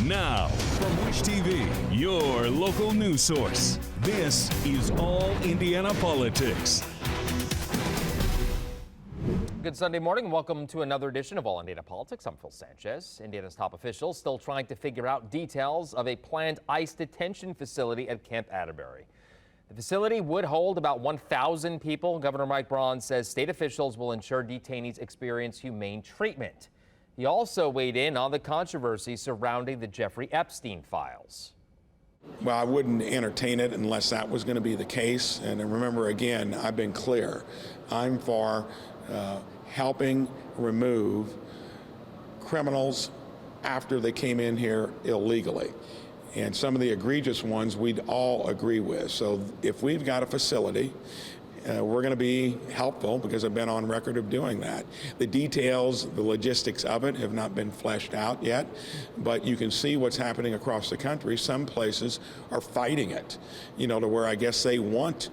Now, from Wish TV, your local news source, this is All Indiana Politics. Good Sunday morning and welcome to another edition of All Indiana Politics. I'm Phil Sanchez. Indiana's top officials still trying to figure out details of a planned ICE detention facility at Camp Atterbury. The facility would hold about 1,000 people. Governor Mike Braun says state officials will ensure detainees experience humane treatment. He also weighed in on the controversy surrounding the Jeffrey Epstein files. Well, I wouldn't entertain it unless that was going to be the case. And remember, again, I've been clear. I'm for helping remove criminals after they came in here illegally. And some of the egregious ones we'd all agree with. So if we've got a facility, we're going to be helpful because I've been on record of doing that. The details, the logistics of it have not been fleshed out yet, but you can see what's happening across the country. Some places are fighting it, to where I guess they want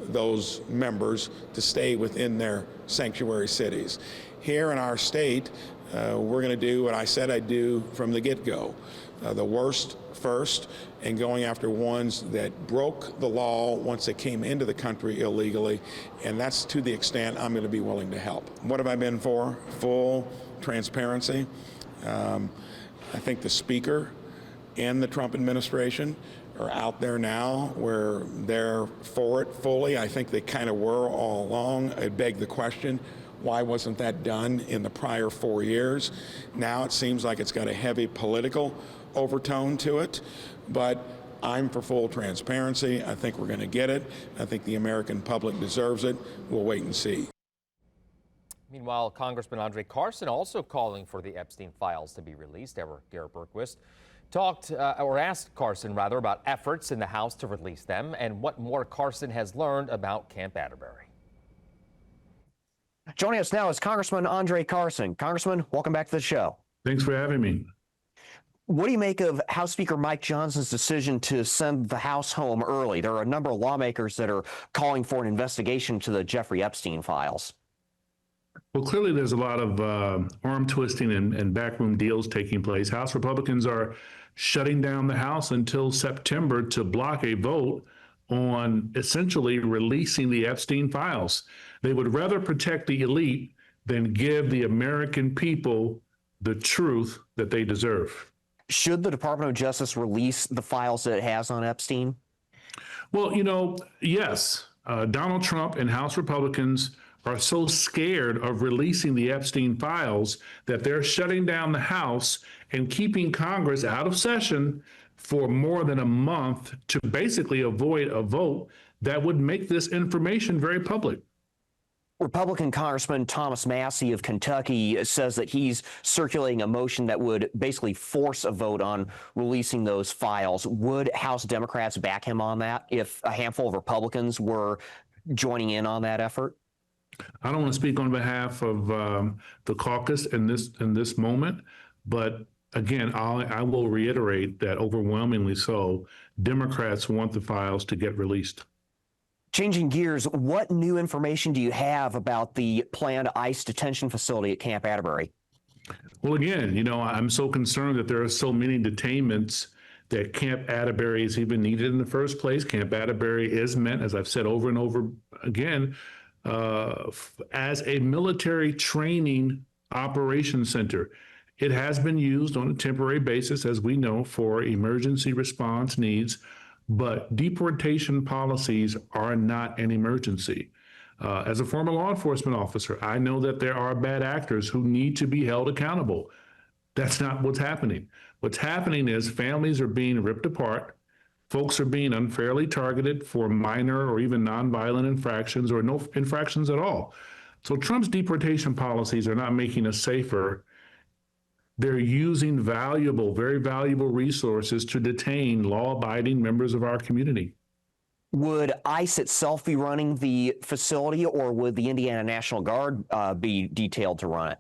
those members to stay within their sanctuary cities. Here in our state, we're going to do what I said I'd do from the get-go. The worst first, and going after ones that broke the law once they came into the country illegally, and that's to the extent I'm going to be willing to help. What have I been for? Full transparency. I think the Speaker and the Trump administration are out there now where they're for it fully. I think they kind of were all along. I beg the question, why wasn't that done in the prior 4 years? Now it seems like it's got a heavy political overtone to it, but I'm for full transparency. I think we're going to get it. I think the American public deserves it. We'll wait and see. Meanwhile, Congressman Carson also calling for the Epstein files to be released. Garrett Berquist asked Carson about efforts in the House to release them and what more Carson has learned about Camp Atterbury. Joining us now is Congressman Carson. Congressman, welcome back to the show. Thanks for having me. What do you make of House Speaker Mike Johnson's decision to send the House home early? There are a number of lawmakers that are calling for an investigation to the Jeffrey Epstein files. Well, clearly there's a lot of arm twisting and backroom deals taking place. House Republicans are shutting down the House until September to block a vote on essentially releasing the Epstein files. They would rather protect the elite than give the American people the truth that they deserve. Should the Department of Justice release the files that it has on Epstein? Well, yes. Donald Trump and House Republicans are so scared of releasing the Epstein files that they're shutting down the House and keeping Congress out of session for more than a month to basically avoid a vote that would make this information very public. Republican Congressman Thomas Massey of Kentucky says that he's circulating a motion that would basically force a vote on releasing those files. Would House Democrats back him on that if a handful of Republicans were joining in on that effort? I don't want to speak on behalf of the caucus in this moment, but again, I will reiterate that overwhelmingly so, Democrats want the files to get released. Changing gears, what new information do you have about the planned ICE detention facility at Camp Atterbury? Well, again, I'm so concerned that there are so many detainments that Camp Atterbury is even needed in the first place. Camp Atterbury is meant, as I've said over and over again, as a military training operations center. It has been used on a temporary basis, as we know, for emergency response needs. But deportation policies are not an emergency. As a former law enforcement officer, I know that there are bad actors who need to be held accountable. That's not what's happening. What's happening is families are being ripped apart. Folks are being unfairly targeted for minor or even nonviolent infractions or no infractions at all. So Trump's deportation policies are not making us safer. They're using very valuable resources to detain law-abiding members of our community. Would ICE itself be running the facility, or would the Indiana National Guard be detailed to run it?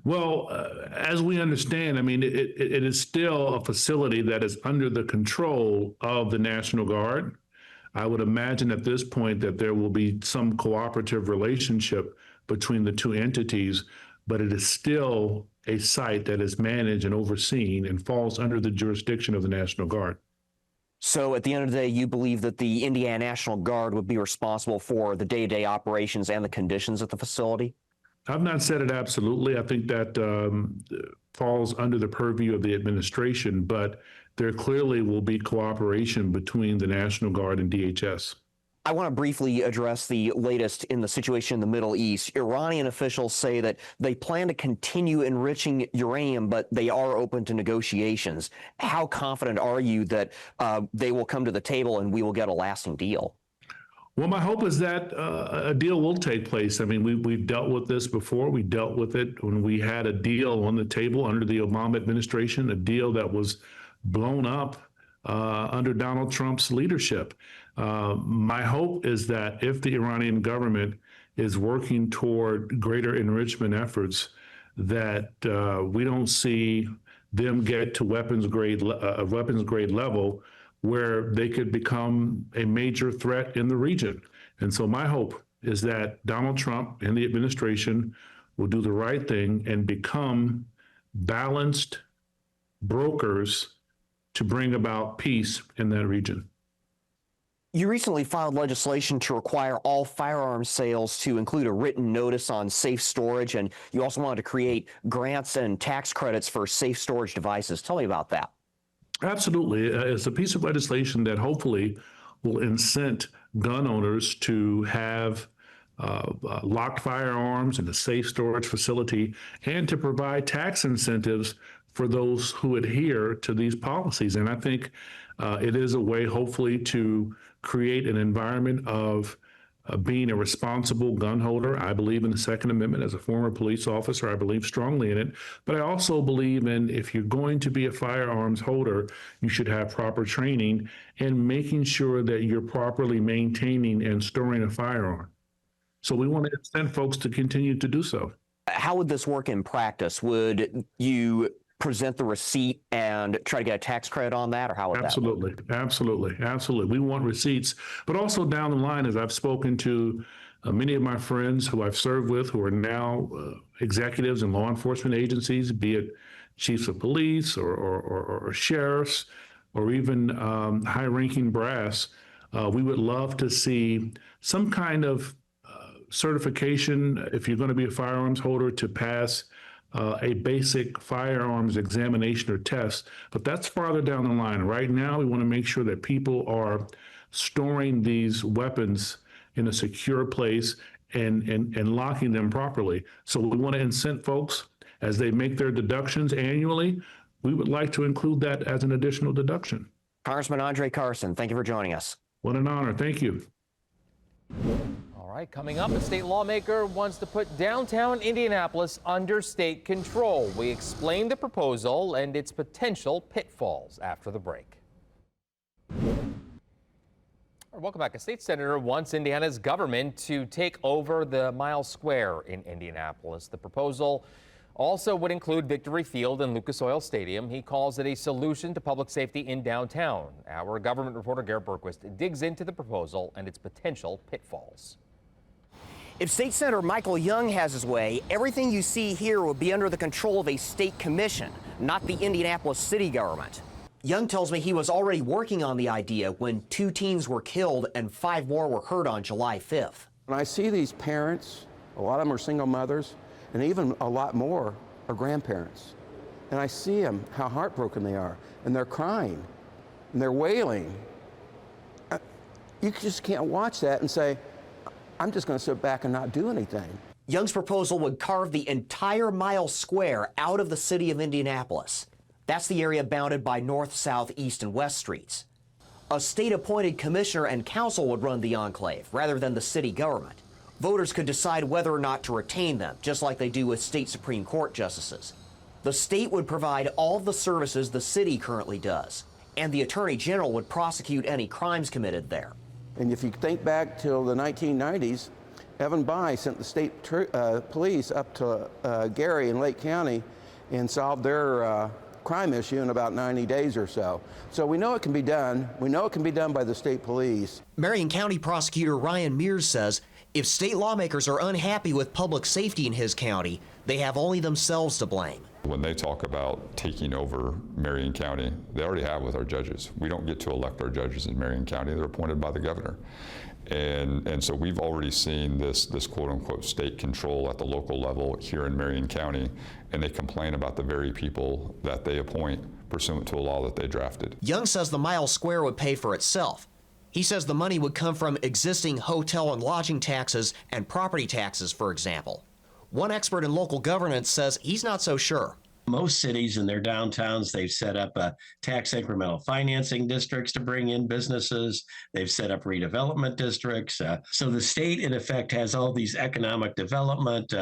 Well, as we understand, it is still a facility that is under the control of the National Guard. I would imagine at this point that there will be some cooperative relationship between the two entities, but it is still a site that is managed and overseen and falls under the jurisdiction of the National Guard. So at the end of the day, you believe that the Indiana National Guard would be responsible for the day-to-day operations and the conditions at the facility? I've not said it absolutely. I think that falls under the purview of the administration, but there clearly will be cooperation between the National Guard and DHS. I want to briefly address the latest in the situation in the Middle East. Iranian officials say that they plan to continue enriching uranium, but they are open to negotiations. How confident are you that they will come to the table and we will get a lasting deal? Well, my hope is that a deal will take place. I mean, we've dealt with this before. We dealt with it when we had a deal on the table under the Obama administration, a deal that was blown up under Donald Trump's leadership. My hope is that if the Iranian government is working toward greater enrichment efforts, that we don't see them get to weapons grade level where they could become a major threat in the region. And so my hope is that Donald Trump and the administration will do the right thing and become balanced brokers to bring about peace in that region. You recently filed legislation to require all firearms sales to include a written notice on safe storage, and you also wanted to create grants and tax credits for safe storage devices. Tell me about that. Absolutely. It's a piece of legislation that hopefully will incent gun owners to have locked firearms in a safe storage facility and to provide tax incentives for those who adhere to these policies. And I think it is a way, hopefully, to create an environment of being a responsible gun holder. I believe in the Second Amendment. As a former police officer, I believe strongly in it. But I also believe in, if you're going to be a firearms holder, you should have proper training and making sure that you're properly maintaining and storing a firearm. So we want to incent folks to continue to do so. How would this work in practice? Would you present the receipt and try to get a tax credit on that, or how would that work? Absolutely. We want receipts, but also down the line, as I've spoken to many of my friends who I've served with, who are now executives in law enforcement agencies, be it chiefs of police or sheriffs, or even high-ranking brass, we would love to see some kind of certification, if you're going to be a firearms holder, to pass a basic firearms examination or test, but that's farther down the line. Right now, we want to make sure that people are storing these weapons in a secure place and locking them properly. So we want to incent folks as they make their deductions annually. We would like to include that as an additional deduction. Congressman Andre Carson, thank you for joining us. What an honor. Thank you. All right, coming up, a state lawmaker wants to put downtown Indianapolis under state control. We explain the proposal and its potential pitfalls after the break. Welcome back. A state senator wants Indiana's government to take over the Mile Square in Indianapolis. The proposal also would include Victory Field and Lucas Oil Stadium. He calls it a solution to public safety in downtown. Our government reporter Garrett Berquist digs into the proposal and its potential pitfalls. If State Senator Michael Young has his way, everything you see here will be under the control of a state commission, not the Indianapolis city government. Young tells me he was already working on the idea when 2 teens were killed and 5 more were hurt on July 5th. When I see these parents, a lot of them are single mothers, and even a lot more are grandparents. And I see them, how heartbroken they are, and they're crying, and they're wailing. You just can't watch that and say, I'm just going to sit back and not do anything. Young's proposal would carve the entire Mile Square out of the city of Indianapolis. That's the area bounded by North, South, East, and West Streets. A state-appointed commissioner and council would run the enclave rather than the city government. Voters could decide whether or not to retain them, just like they do with state Supreme Court justices. The state would provide all the services the city currently does, and the Attorney General would prosecute any crimes committed there. And if you think back till the 1990s, Evan Bayh sent the state police up to Gary in Lake County and solved their crime issue in about 90 days or so. So we know it can be done. We know it can be done by the state police. Marion County Prosecutor Ryan Mears says if state lawmakers are unhappy with public safety in his county, they have only themselves to blame. When they talk about taking over Marion County, they already have with our judges. We don't get to elect our judges in Marion County. They're appointed by the governor. And so we've already seen this quote unquote state control at the local level here in Marion County, and they complain about the very people that they appoint pursuant to a law that they drafted. Young says the mile square would pay for itself. He says the money would come from existing hotel and lodging taxes and property taxes, for example. One expert in local governance says he's not so sure. Most cities in their downtowns, they've set up tax incremental financing districts to bring in businesses. They've set up redevelopment districts. So the state, in effect, has all these economic development,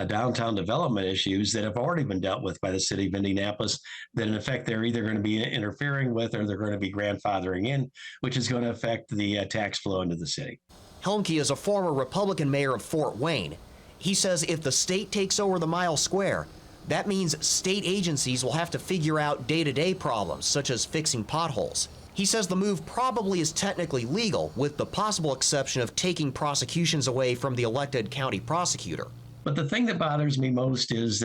downtown development issues that have already been dealt with by the city of Indianapolis that, in effect, they're either going to be interfering with or they're going to be grandfathering in, which is going to affect the tax flow into the city. Helmke is a former Republican mayor of Fort Wayne. He says if the state takes over the mile square, that means state agencies will have to figure out day-to-day problems, such as fixing potholes. He says the move probably is technically legal, with the possible exception of taking prosecutions away from the elected county prosecutor. But the thing that bothers me most is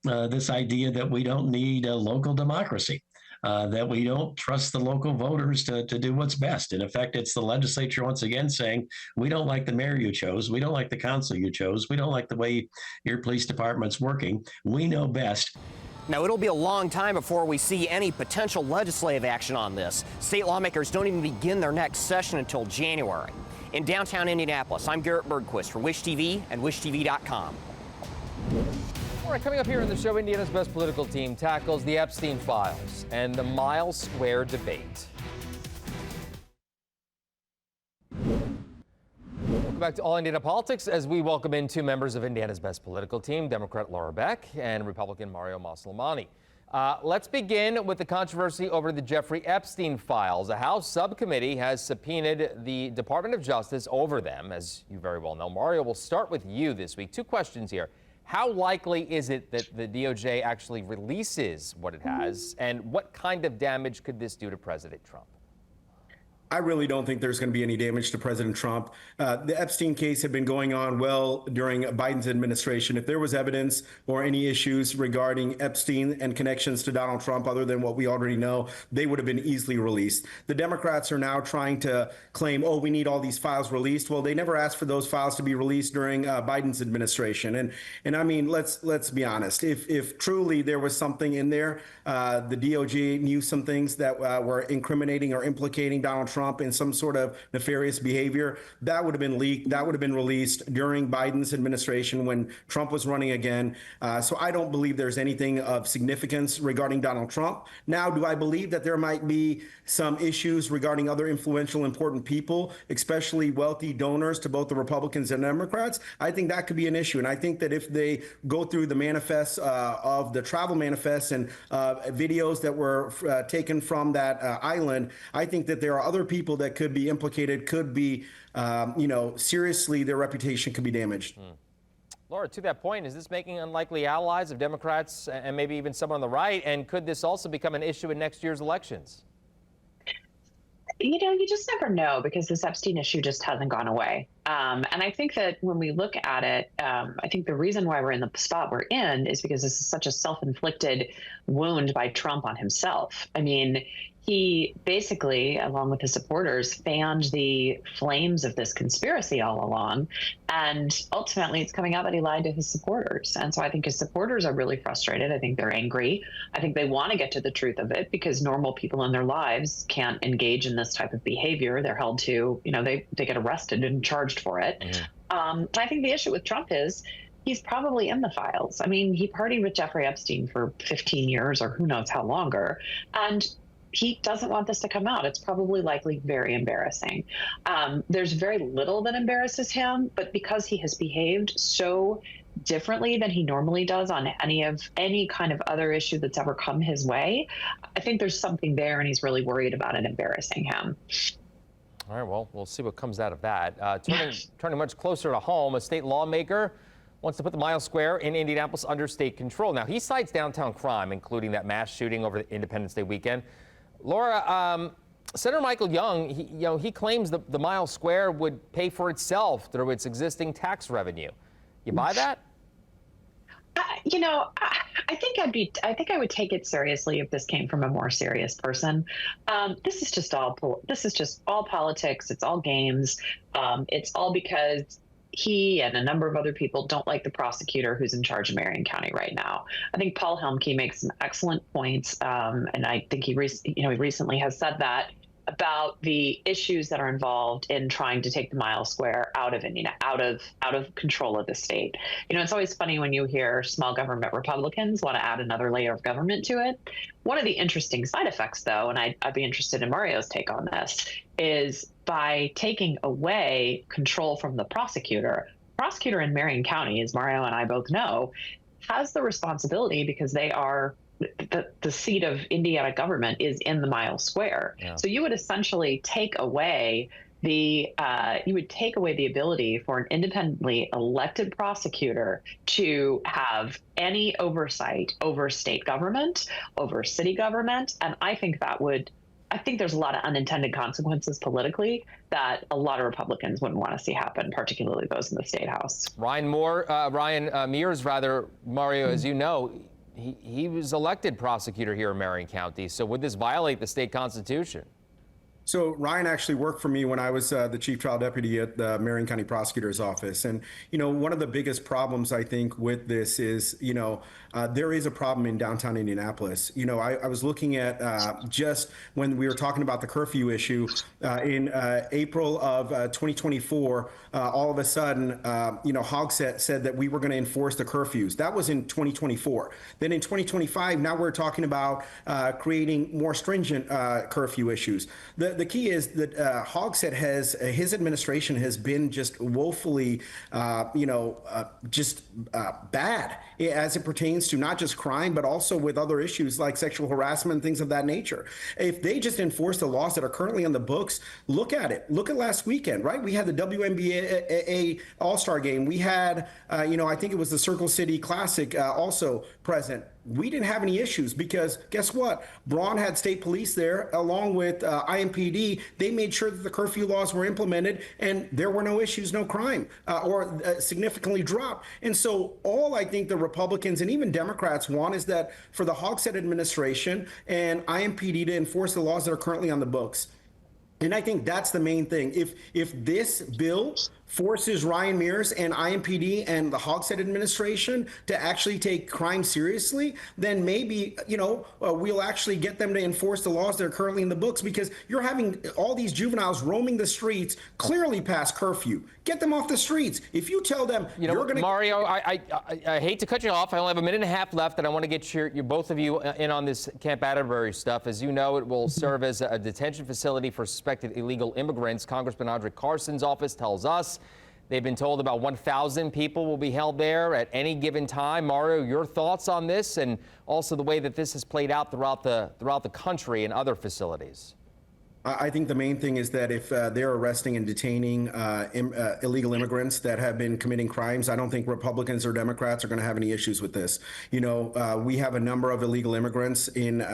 this idea that we don't need a local democracy. That we don't trust the local voters to do what's best. In effect, it's the legislature once again saying, we don't like the mayor you chose, we don't like the council you chose, we don't like the way your police department's working, we know best. Now, it'll be a long time before we see any potential legislative action on this. State lawmakers don't even begin their next session until January. In downtown Indianapolis, I'm Garrett Bergquist for Wish TV and WishTV.com. All right, coming up here in the show, Indiana's best political team tackles the Epstein files and the mile square debate. Welcome back to All Indiana Politics as we welcome in two members of Indiana's best political team, Democrat Laura Beck and Republican Mario Maslamani. Let's begin with the controversy over the Jeffrey Epstein files. A House subcommittee has subpoenaed the Department of Justice over them, as you very well know. Mario, we'll start with you this week. Two questions here. How likely is it that the DOJ actually releases what it has, and what kind of damage could this do to President Trump? I really don't think there's going to be any damage to President Trump. The Epstein case had been going on well during Biden's administration. If there was evidence or any issues regarding Epstein and connections to Donald Trump other than what we already know, they would have been easily released. The Democrats are now trying to claim, oh, we need all these files released. Well, they never asked for those files to be released during Biden's administration. And I mean, let's be honest. If truly there was something in there, the DOJ knew some things that were incriminating or implicating Donald Trump in some sort of nefarious behavior, that would have been leaked, that would have been released during Biden's administration when Trump was running again. So I don't believe there's anything of significance regarding Donald Trump. Now, do I believe that there might be some issues regarding other influential, important people, especially wealthy donors to both the Republicans and Democrats? I think that could be an issue. And I think that if they go through the manifests of the travel manifests and videos that were taken from that island, I think that there are other people that could be implicated, could be, seriously, their reputation could be damaged. Laura, to that point, is this making unlikely allies of Democrats and maybe even some on the right? And could this also become an issue in next year's elections? You just never know because this Epstein issue just hasn't gone away. And I think that when we look at it, I think the reason why we're in the spot we're in is because this is such a self-inflicted wound by Trump on himself. I mean, he basically, along with his supporters, fanned the flames of this conspiracy all along. And ultimately, it's coming out that he lied to his supporters. And so I think his supporters are really frustrated. I think they're angry. I think they want to get to the truth of it because normal people in their lives can't engage in this type of behavior. They're held to, they get arrested and charged for it. I think the issue with Trump is he's probably in the files. I mean, he partied with Jeffrey Epstein for 15 years or who knows how longer. And he doesn't want this to come out. It's probably likely very embarrassing. There's very little that embarrasses him, but because he has behaved so differently than he normally does on any kind of other issue that's ever come his way, I think there's something there and he's really worried about it embarrassing him. All right, well, we'll see what comes out of that. Turning much closer to home, a state lawmaker wants to put the mile square in Indianapolis under state control. Now, he cites downtown crime, including that mass shooting over the Independence Day weekend. Laura, Senator Michael Young, he claims the mile square would pay for itself through its existing tax revenue. You buy that? I think I would take it seriously if this came from a more serious person. This is just all politics. It's all games. It's all because he and a number of other people don't like the prosecutor who's in charge of Marion County right now. I think Paul Helmke makes some excellent points, and I think he recently has said that about the issues that are involved in trying to take the mile square out of Indiana, out of control of the state. It's always funny when you hear small government Republicans want to add another layer of government to it. One of the interesting side effects, though, and I'd be interested in Mario's take on this, is by taking away control from the prosecutor in Marion County, as Mario and I both know, has the responsibility, because they are the seat of Indiana government is in the mile square. Yeah. So you would essentially take away the ability for an independently elected prosecutor to have any oversight over state government, over city government, and I think there's a lot of unintended consequences politically that a lot of Republicans wouldn't want to see happen, particularly those in the State House. Ryan Mears, Mario, as you know, he was elected prosecutor here in Marion County. So would this violate the state constitution? So Ryan actually worked for me when I was the chief trial deputy at the Marion County Prosecutor's Office. And, one of the biggest problems, I think, with this is, there is a problem in downtown Indianapolis. I was looking at just when we were talking about the curfew issue in April of 2024, all of a sudden, Hogsett said that we were going to enforce the curfews. That was in 2024. Then in 2025, now we're talking about creating more stringent curfew issues. The key is that Hogsett his administration has been just woefully, bad as it pertains to not just crime, but also with other issues like sexual harassment, things of that nature. If they just enforce the laws that are currently on the books, look at it. Look at last weekend, right? We had the WNBA All-Star game. We had, I think it was the Circle City Classic also present. We didn't have any issues because guess what? Braun had state police there along with IMPD. They made sure that the curfew laws were implemented and there were no issues, no crime or significantly dropped. And so all I think the Republicans and even Democrats want is that for the Hogsett administration and IMPD to enforce the laws that are currently on the books. And I think that's the main thing. If this bill forces Ryan Mears and IMPD and the Hogsett administration to actually take crime seriously, then maybe, we'll actually get them to enforce the laws that are currently in the books, because you're having all these juveniles roaming the streets clearly past curfew. Get them off the streets. If you tell them you're going to... Mario, I hate to cut you off. I only have a minute and a half left, and I want to get your both of you in on this Camp Atterbury stuff. As you know, it will serve as a detention facility for suspected illegal immigrants. Congressman Carson's office tells us they've been told about 1,000 people will be held there at any given time. Mario, your thoughts on this, and also the way that this has played out throughout the country and other facilities? I think the main thing is that if they're arresting and detaining illegal immigrants that have been committing crimes, I don't think Republicans or Democrats are going to have any issues with this. We have a number of illegal immigrants in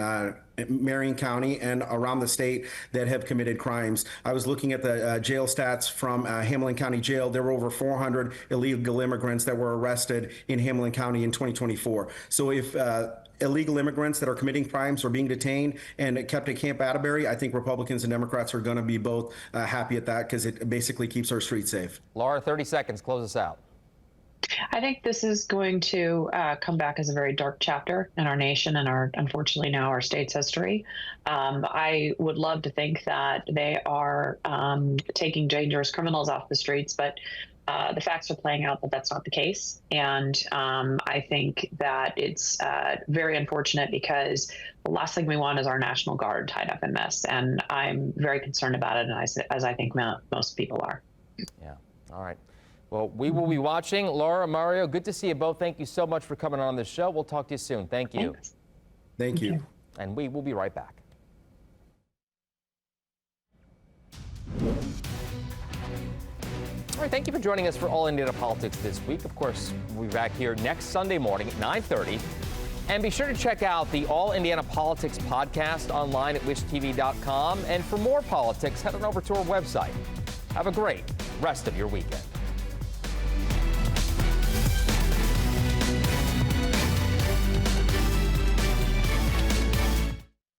Marion County and around the state that have committed crimes. I was looking at the jail stats from Hamilton County Jail. There were over 400 illegal immigrants that were arrested in Hamilton County in 2024. So if illegal immigrants that are committing crimes are being detained and kept at Camp Atterbury, I think Republicans and Democrats are going to be both happy at that, because it basically keeps our streets safe. Laura, 30 seconds, close us out. I think this is going to come back as a very dark chapter in our nation and unfortunately now our state's history. I would love to think that they are taking dangerous criminals off the streets, but the facts are playing out that that's not the case. And I think that it's very unfortunate, because the last thing we want is our National Guard tied up in this. And I'm very concerned about it, and as I think most people are. Yeah. All right. Well, we will be watching. Laura, Mario, good to see you both. Thank you so much for coming on the show. We'll talk to you soon. Thank you. Thanks. Thank you. And we will be right back. All right, thank you for joining us for All Indiana Politics this week. Of course, we'll be back here next Sunday morning at 9:30. And be sure to check out the All Indiana Politics podcast online at wishtv.com. And for more politics, head on over to our website. Have a great rest of your weekend.